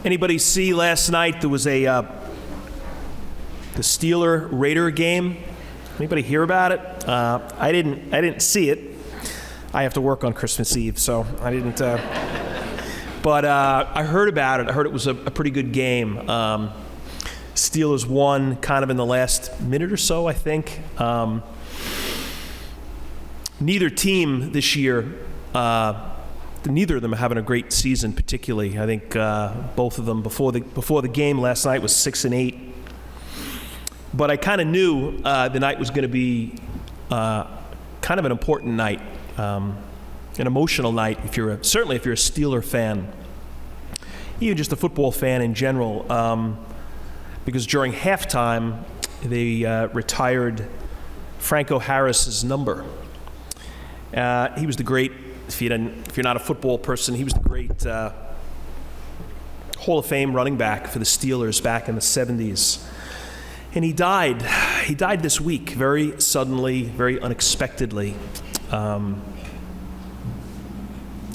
Anybody see last night there was the Steeler-Raider game? Anybody hear about it? I didn't see it. I have to work on Christmas Eve, so I didn't. But I heard about it. I heard it was a pretty good game. Steelers won kind of in the last minute or so, I think. Neither team this year, neither of them are having a great season particularly. I think both of them before the game last night was 6-8. But I kind of knew the night was going to be kind of an important night, an emotional night. Certainly if you're a Steeler fan, even just a football fan in general, because during halftime they retired Franco Harris's number. He was the great. If you're not a football person, he was the great Hall of Fame running back for the Steelers back in the 70s. And he died. He died this week, very suddenly, very unexpectedly.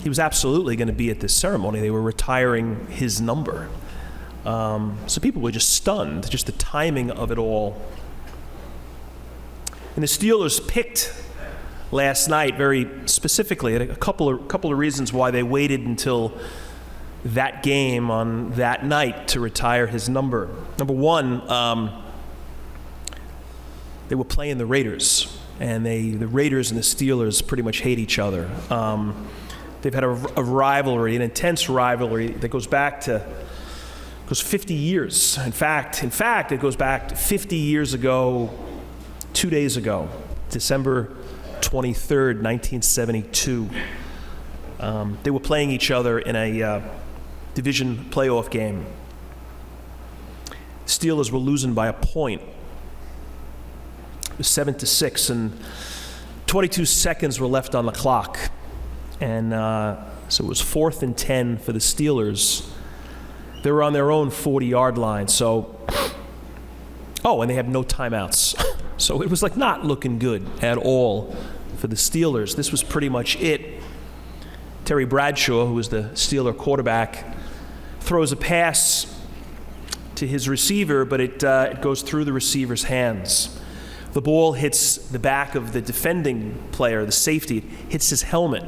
He was absolutely going to be at this ceremony. They were retiring his number. So people were just stunned, just the timing of it all. And the Steelers picked last night very specifically a couple of reasons why they waited until that game on that night to retire his number. Number one, they were playing the Raiders, and the Raiders and the Steelers pretty much hate each other. They've had a rivalry, an intense rivalry that goes 50 years. In fact, it goes back to 50 years ago, 2 days ago, December 23rd, 1972. They were playing each other in a division playoff game. Steelers were losing by a point. It was 7-6, and 22 seconds were left on the clock. And so it was 4th and 10 for the Steelers. They were on their own 40-yard line. And they had no timeouts. So it was like not looking good at all for the Steelers. This was pretty much it. Terry Bradshaw, who was the Steeler quarterback, throws a pass to his receiver, but it goes through the receiver's hands. The ball hits the back of the defending player, the safety, hits his helmet,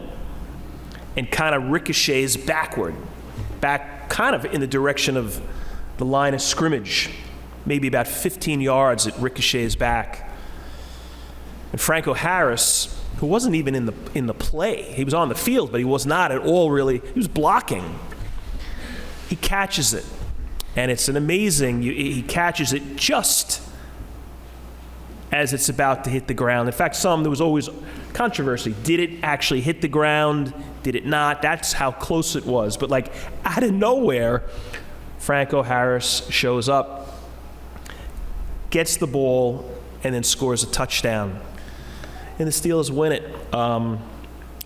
and kind of ricochets back kind of in the direction of the line of scrimmage. Maybe about 15 yards, it ricochets back. And Franco Harris, who wasn't even in the play, he was on the field, but he was not at all really, he was blocking. He catches it, and it's an amazing, he catches it just as it's about to hit the ground. In fact, there was always controversy. Did it actually hit the ground? Did it not? That's how close it was. But like out of nowhere, Franco Harris shows up, gets the ball, and then scores a touchdown. And the Steelers win it.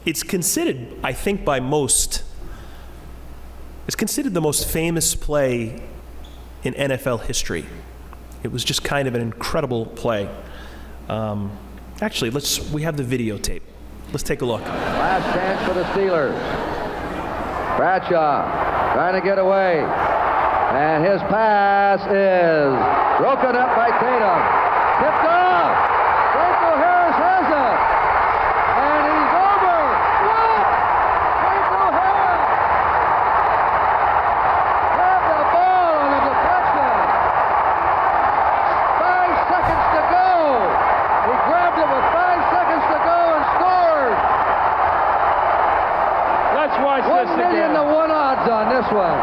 It's considered, I think by most, it's considered the most famous play in NFL history. It was just kind of an incredible play. Actually, we have the videotape. Let's take a look. Last chance for the Steelers. Bradshaw trying to get away. And his pass is broken up by Tatum. Tipped off. Franco Harris has it. And he's over. What? Franco Harris grabbed the ball on the deflection. 5 seconds to go. He grabbed it with 5 seconds to go and scored. Let's watch this again. 1,000,000 to 1 odds on this one.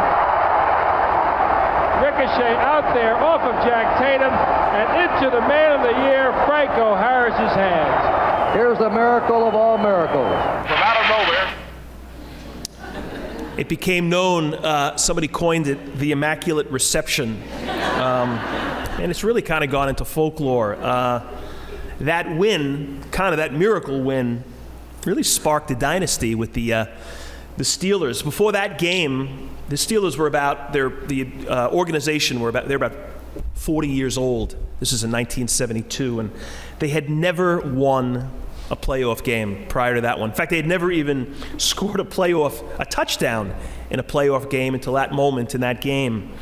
Ricochet out there off of Jack Tatum and into the man of the year, Franco Harris's hands. Here's the miracle of all miracles. From out of nowhere. It became known, somebody coined it the Immaculate Reception. And it's really kind of gone into folklore. That win, kind of that miracle win, really sparked a dynasty with the Steelers. Before that game, the Steelers were the organization they're about 40 years old. This is in 1972, and they had never won a playoff game prior to that one. In fact, they had never even scored a touchdown in a playoff game until that moment in that game.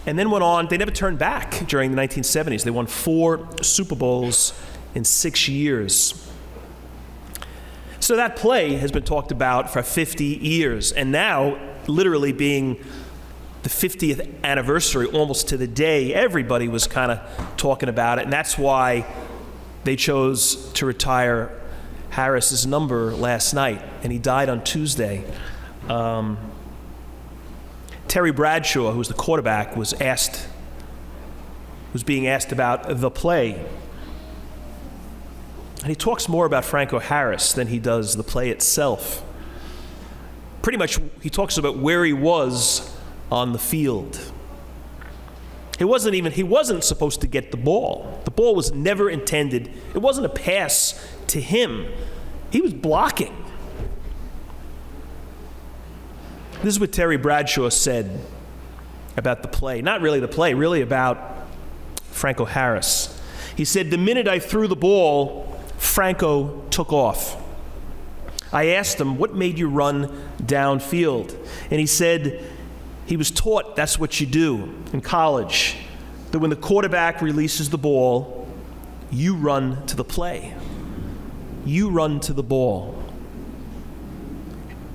And then went on, they never turned back during the 1970s. They won 4 Super Bowls in 6 years. So that play has been talked about for 50 years, and now, literally being the 50th anniversary, almost to the day, everybody was kind of talking about it, and that's why they chose to retire Harris's number last night, and he died on Tuesday. Terry Bradshaw, who was the quarterback, was being asked about the play. And he talks more about Franco Harris than he does the play itself. Pretty much, he talks about where he was on the field. He wasn't supposed to get the ball. The ball was never intended. It wasn't a pass to him. He was blocking. This is what Terry Bradshaw said about the play. Not really the play, really about Franco Harris. He said, "The minute I threw the ball, Franco took off. I asked him, 'What made you run downfield?' And he said he was taught that's what you do in college, that when the quarterback releases the ball, you run to the play. You run to the ball."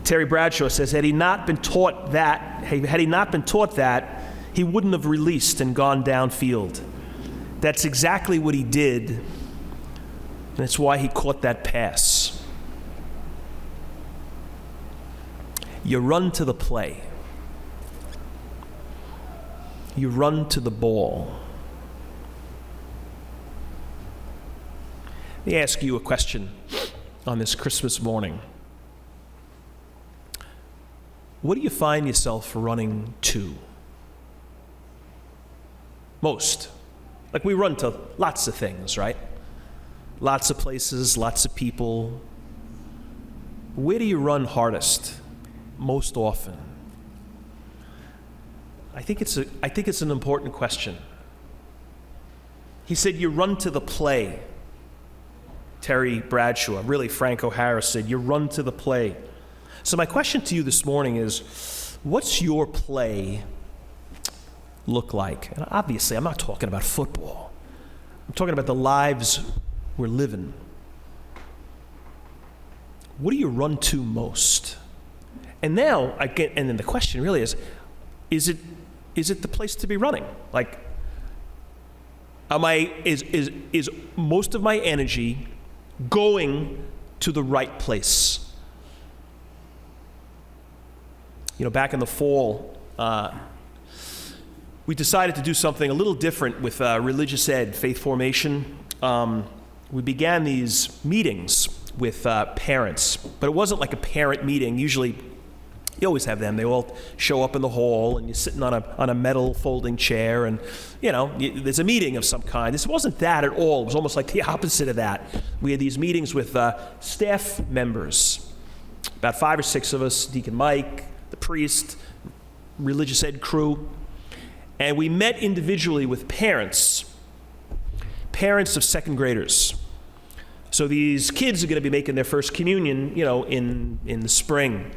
Terry Bradshaw says, had he not been taught that, he wouldn't have released and gone downfield. That's exactly what he did, and that's why he caught that pass. You run to the play. You run to the ball. Let me ask you a question on this Christmas morning. What do you find yourself running to? Most. Like, we run to lots of things, right? Lots of places, lots of people. Where do you run hardest, most often? I think it's an important question. He said, you run to the play. Terry Bradshaw, really Franco Harris said, you run to the play. So my question to you this morning is, what's your play look like? And obviously, I'm not talking about football. I'm talking about the lives we're living. What do you run to most? And now, and then the question really is it the place to be running? Like, is most of my energy going to the right place? You know, back in the fall, we decided to do something a little different with religious ed, faith formation. We began these meetings with parents, but it wasn't like a parent meeting. Usually, you always have them. They all show up in the hall, and you're sitting on a metal folding chair, and there's a meeting of some kind. This wasn't that at all. It was almost like the opposite of that. We had these meetings with staff members, about 5 or 6 of us, Deacon Mike, the priest, religious ed crew, and we met individually with parents of second graders. So these kids are going to be making their first communion, in the spring.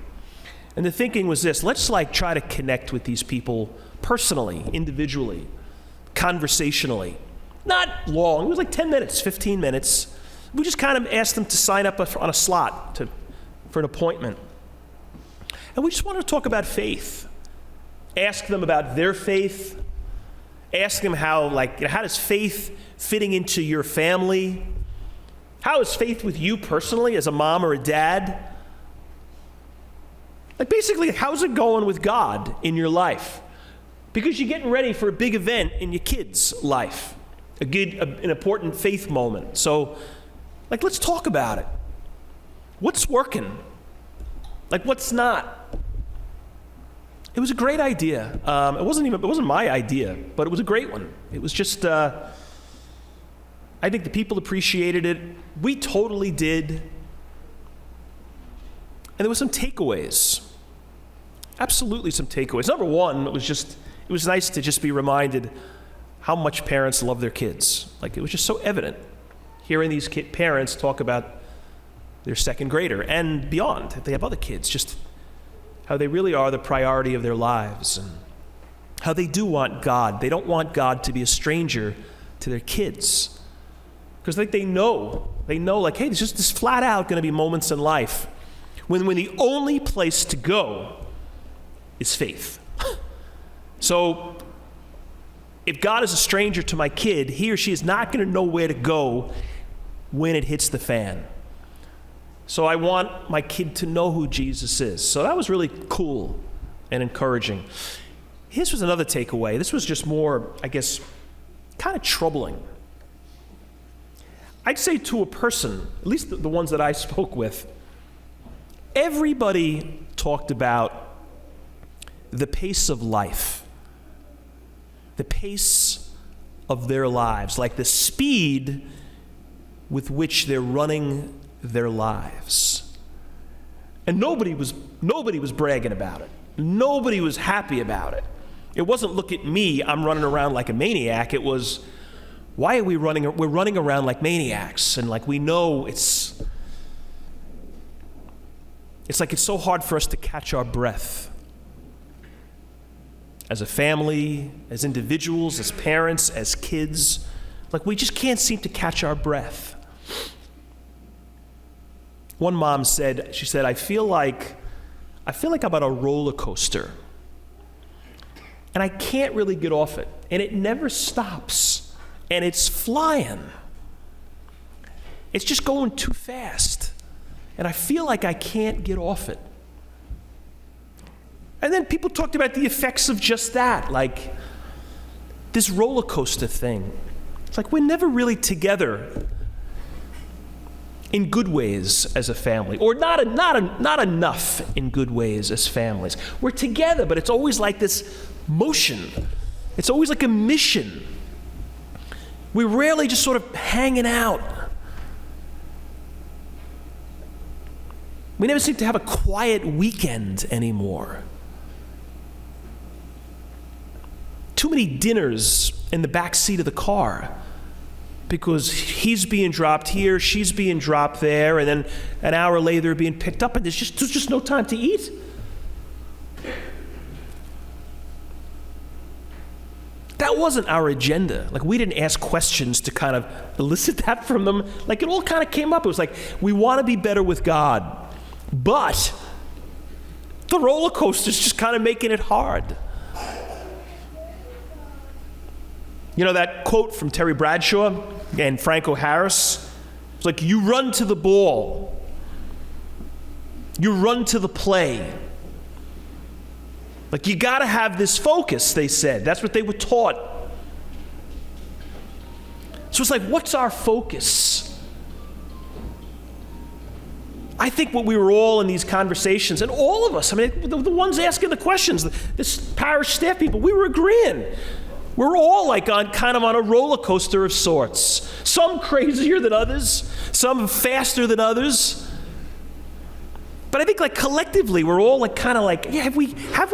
And the thinking was this: let's try to connect with these people personally, individually, conversationally. Not long. It was like 10 minutes, 15 minutes. We just kind of asked them to sign up on a slot for an appointment. And we just wanted to talk about faith. Ask them about their faith. Ask them how does faith fitting into your family? How is faith with you personally as a mom or a dad? Basically, how's it going with God in your life? Because you're getting ready for a big event in your kid's life, an important faith moment. So, let's talk about it. What's working? What's not? It was a great idea. It wasn't my idea, but it was a great one. It was just, I think the people appreciated it. We totally did. And there were some takeaways. Absolutely some takeaways. Number one, it was nice to just be reminded how much parents love their kids. It was just so evident hearing these parents talk about their second grader and beyond, if they have other kids, just how they really are the priority of their lives and how they do want God. They don't want God to be a stranger to their kids. Because they know like, hey, there's just this flat out going to be moments in life when the only place to go is faith. So if God is a stranger to my kid, he or she is not going to know where to go when it hits the fan. So I want my kid to know who Jesus is. So that was really cool and encouraging. This was another takeaway. This was just more, I guess, kind of troubling. I'd say to a person, at least the ones that I spoke with, everybody talked about the pace of life, the pace of their lives, like the speed with which they're running their lives. And nobody was bragging about it. Nobody was happy about it. It wasn't, look at me, I'm running around like a maniac. It was, why are we running? We're running around like maniacs, and like we know it's like it's so hard for us to catch our breath. As a family, as individuals, as parents, as kids, like we just can't seem to catch our breath. One mom said, she said, I feel like I'm on a roller coaster, and I can't really get off it, and it never stops. And it's flying. It's just going too fast. And I feel like I can't get off it. And then people talked about the effects of just that, like this roller coaster thing. It's like we're never really together in good ways as a family, or not enough in good ways as families. We're together, but it's always like this motion. It's always like a mission. We're rarely just sort of hanging out. We never seem to have a quiet weekend anymore. Too many dinners in the back seat of the car because he's being dropped here, she's being dropped there, and then an hour later they're being picked up, and there's just no time to eat. That wasn't our agenda. Like, we didn't ask questions to kind of elicit that from them. Like, it all kind of came up. It was like, we want to be better with God, but the roller coaster's just kind of making it hard. You know that quote from Terry Bradshaw and Franco Harris? It's like, you run to the ball. You run to the play. Like, you got to have this focus, they said. That's what they were taught. So it's like, what's our focus? I think what we were all in these conversations, and all of us, I mean, the ones asking the questions, this parish staff people, we were agreeing. We're all like kind of on a roller coaster of sorts. Some crazier than others, some faster than others. But I think like collectively, we're all like kind of like, yeah, have we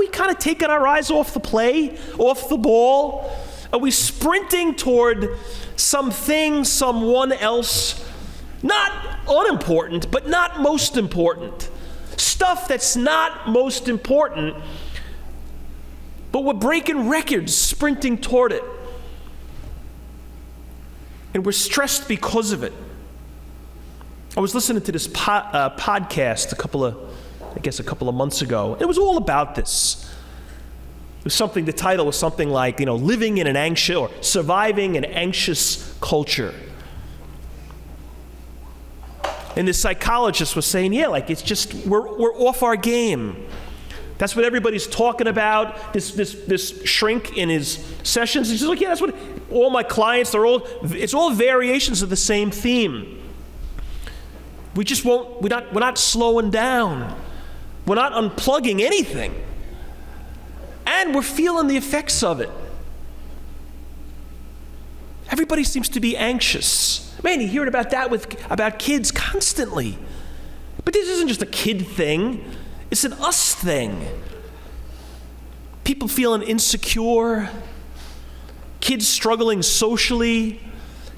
kind of taken our eyes off the play, off the ball? Are we sprinting toward something, someone else? Not unimportant, but not most important. Stuff that's not most important, but we're breaking records sprinting toward it. And we're stressed because of it. I was listening to this podcast a couple of months ago. It was all about this. It was something, the title was something like, living in an anxious, or surviving an anxious culture. And this psychologist was saying, yeah, like it's just, we're off our game. That's what everybody's talking about, this shrink in his sessions. He's just like, yeah, that's what all my clients, it's all variations of the same theme. We just we're not slowing down. We're not unplugging anything. And we're feeling the effects of it. Everybody seems to be anxious. Man, you hear about that about kids constantly. But this isn't just a kid thing. It's an us thing. People feeling insecure, kids struggling socially,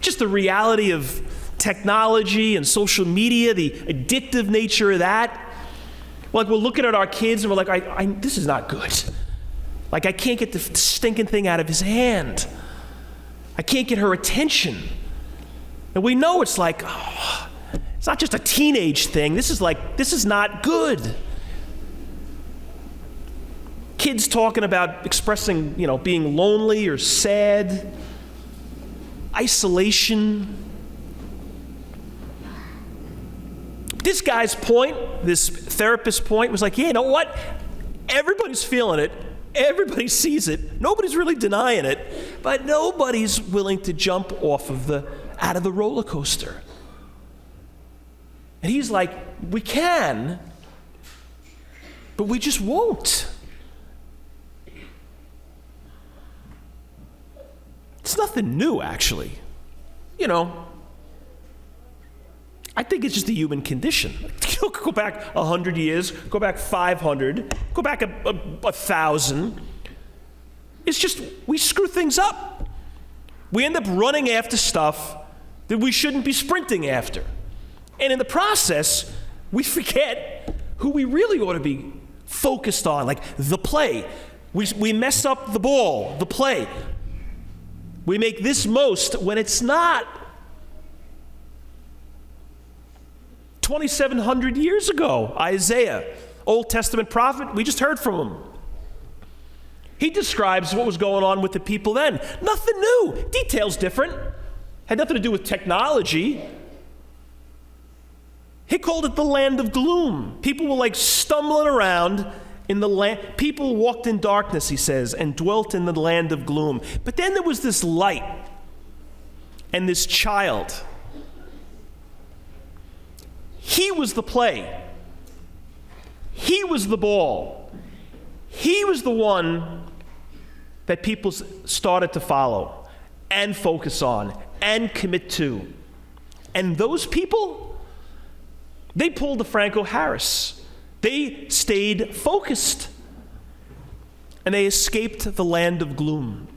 just the reality of technology and social media, the addictive nature of that. Like, we're looking at our kids and we're like, this is not good. Like, I can't get the stinking thing out of his hand. I can't get her attention. And we know it's like, it's not just a teenage thing. This is not good. Kids talking about expressing, being lonely or sad, isolation. This guy's point, this therapist's point, was like, yeah, you know what? Everybody's feeling it. Everybody sees it. Nobody's really denying it, but nobody's willing to jump out of the roller coaster. And he's like, we can, but we just won't. It's nothing new, actually. I think it's just the human condition. Go back 100 years, go back 500, go back 1,000. It's just, we screw things up. We end up running after stuff that we shouldn't be sprinting after. And in the process, we forget who we really ought to be focused on, like the play. We mess up the ball, the play. We make this most when it's not. 2,700 years ago, Isaiah, Old Testament prophet, we just heard from him. He describes what was going on with the people then. Nothing new. Details different. Had nothing to do with technology. He called it the land of gloom. People were like stumbling around in the land. People walked in darkness, he says, and dwelt in the land of gloom. But then there was this light and this child. He was the play. He was the ball. He was the one that people started to follow and focus on and commit to. And those people, they pulled the Franco Harris. They stayed focused. And they escaped the land of gloom.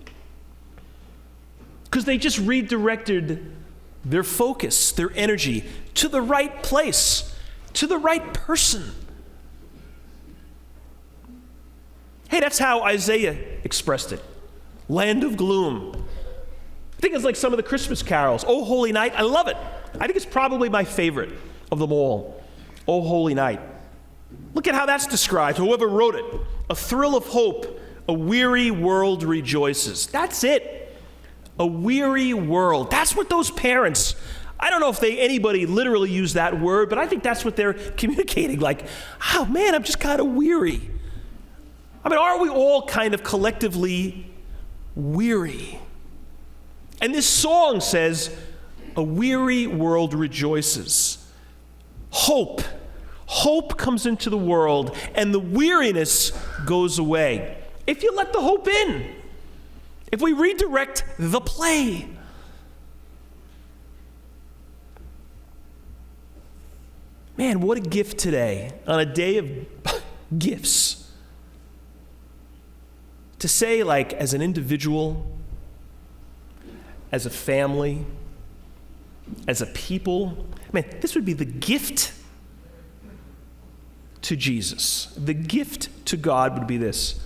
Because they just redirected their focus, their energy, to the right place, to the right person. Hey, that's how Isaiah expressed it. Land of gloom. I think it's like some of the Christmas carols. Oh, Holy Night, I love it. I think it's probably my favorite of them all. Oh, Holy Night. Look at how that's described, whoever wrote it. A thrill of hope, a weary world rejoices. That's it. A weary world. That's what those parents, I don't know if anybody literally used that word, but I think that's what they're communicating. Like, oh man, I'm just kind of weary. I mean, aren't we all kind of collectively weary? And this song says, a weary world rejoices. Hope. Hope comes into the world, and the weariness goes away. If you let the hope in. If we redirect the play. Man, what a gift today, on a day of gifts. To say, like, as an individual, as a family, as a people, man, this would be the gift to Jesus. The gift to God would be this.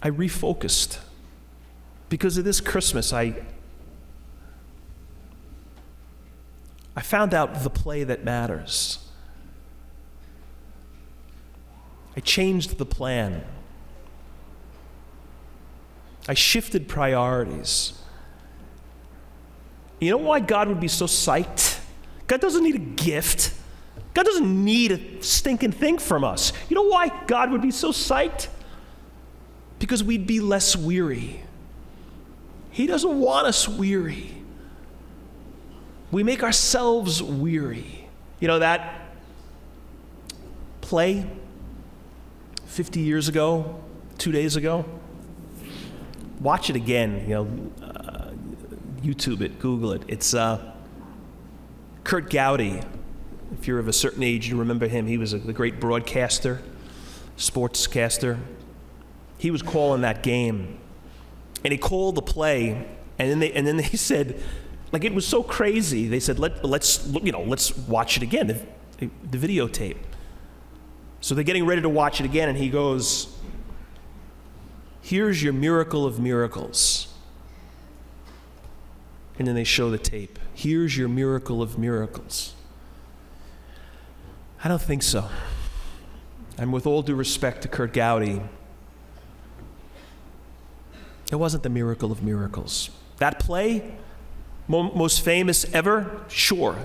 I refocused. Because of this Christmas, I found out the play that matters. I changed the plan. I shifted priorities. You know why God would be so psyched? God doesn't need a gift. God doesn't need a stinking thing from us. You know why God would be so psyched? Because we'd be less weary. He doesn't want us weary. We make ourselves weary. You know that play 50 years ago, 2 days ago? Watch it again, YouTube it, Google it. It's Kurt Gowdy. If you're of a certain age, you remember him. He was the great broadcaster, sportscaster. He was calling that game, and he called the play, and then they said, Like, it was so crazy. They said, let's watch it again, the videotape. So they're getting ready to watch it again, and he goes, "Here's your miracle of miracles." And then they show the tape. "Here's your miracle of miracles." I don't think so. And with all due respect to Kurt Gowdy, it wasn't the miracle of miracles. That play, most famous ever? Sure.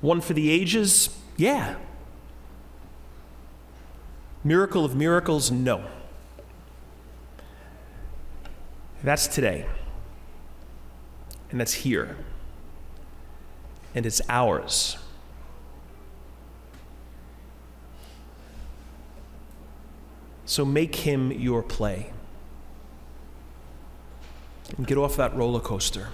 One for the ages? Yeah. Miracle of miracles? No. That's today. And that's here. And it's ours. So make him your play. And get off that roller coaster.